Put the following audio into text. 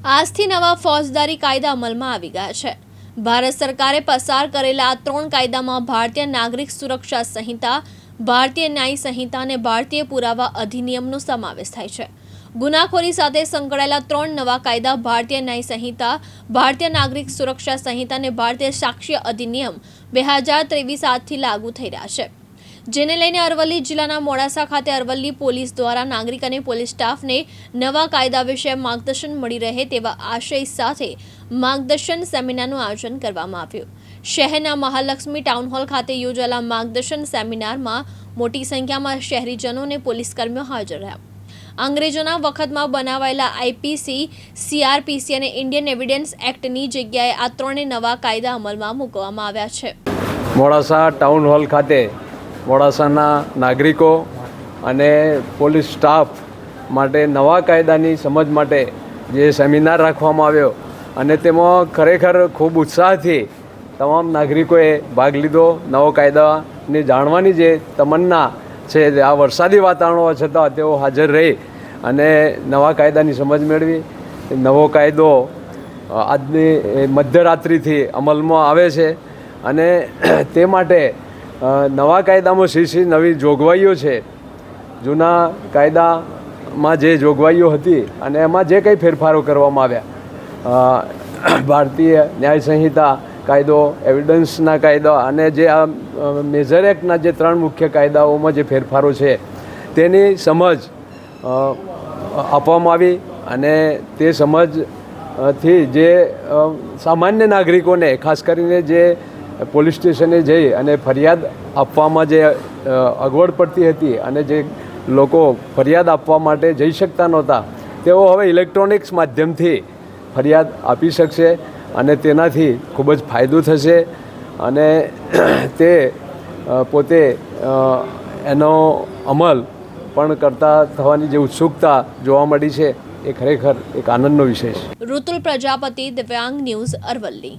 આજથી નવા ફોજદારી કાયદા અમલમાં આવી ગયા છે। ભારત સરકારે પસાર કરેલા આ 3 કાયદામાં ભારતીય નાગરિક સુરક્ષા સંહિતા, ભારતીય ન્યાય સંહિતા અને ભારતીય પુરાવા અધિનિયમનો સમાવેશ થાય છે। ગુનાખોરી સાથે સંકળાયેલા 3 નવા કાયદા ભારતીય ન્યાય સંહિતા, ભારતીય નાગરિક સુરક્ષા સંહિતા અને ભારતીય સાક્ષ્ય અધિનિયમ 2023 આજથી લાગુ થઈ રહ્યા છે, જેને લઈને અરવલ્લી જિલ્લાના મોડાસા ખાતે અરવલ્લી પોલીસ દ્વારા નાગરિક અને પોલીસ સ્ટાફને નવા કાયદા વિશે માર્ગદર્શન મળી રહે તેવા આશય સાથે માર્ગદર્શન સેમિનારનું આયોજન કરવામાં આવ્યું। શહેરના મહાલક્ષ્મી ટાઉન હોલ ખાતે યોજાયેલા માર્ગદર્શન સેમિનારમાં મોટી સંખ્યામાં શહેરીજનો અને પોલીસ કર્મીઓ હાજર રહ્યા। અંગ્રેજોના વખતમાં બનાવાયેલા આઈપીસી, સીઆરપીસી અને ઇન્ડિયન એવિડન્સ એક્ટની જગ્યાએ આ 3 નવા કાયદા અમલમાં મૂકવામાં આવ્યા છે। મોડાસા ટાઉન હોલ ખાતે મોડાસાના નાગરિકો અને પોલીસ સ્ટાફ માટે નવા કાયદાની સમજ માટે જે સેમિનાર રાખવામાં આવ્યો અને તેમાં ખરેખર ખૂબ ઉત્સાહથી તમામ નાગરિકોએ ભાગ લીધો। નવો કાયદાને જાણવાની જે તમન્ના છે, આ વરસાદી વાતાવરણ હોવા છતાં તેઓ હાજર રહી અને નવા કાયદાની સમજ મેળવી। નવો કાયદો આજની મધ્યરાત્રિથી અમલમાં આવે છે અને તે માટે નવા કાયદામાં શી નવી જોગવાઈઓ છે, જૂના કાયદામાં જે જોગવાઈઓ હતી અને એમાં જે કંઈ ફેરફારો કરવામાં આવ્યા, ભારતીય ન્યાય સંહિતા કાયદો, એવિડન્સના કાયદા અને જે આ મેજર એક્ટના જે 3 મુખ્ય કાયદાઓમાં જે ફેરફારો છે તેની સમજ આપવામાં આવી અને તે સમજથી જે સામાન્ય નાગરિકોને ખાસ કરીને જે પોલીસ સ્ટેશને જઈ અને ફરિયાદ આપવામાં જે અગવડ પડતી હતી અને જે લોકો ફરિયાદ આપવા માટે જઈ શકતા નહોતા, તેઓ હવે ઇલેક્ટ્રોનિક્સ માધ્યમથી ફરિયાદ આપી શકશે અને તેનાથી ખૂબ જ ફાયદો થશે અને તે પોતે એનો અમલ પણ કરતા થવાની જે ઉત્સુકતા જોવા મળી છે એ ખરેખર એક આનંદનો વિષય છે। ઋતુલ પ્રજાપતિ, દિવ્યાંગ ન્યૂઝ, અરવલ્લી।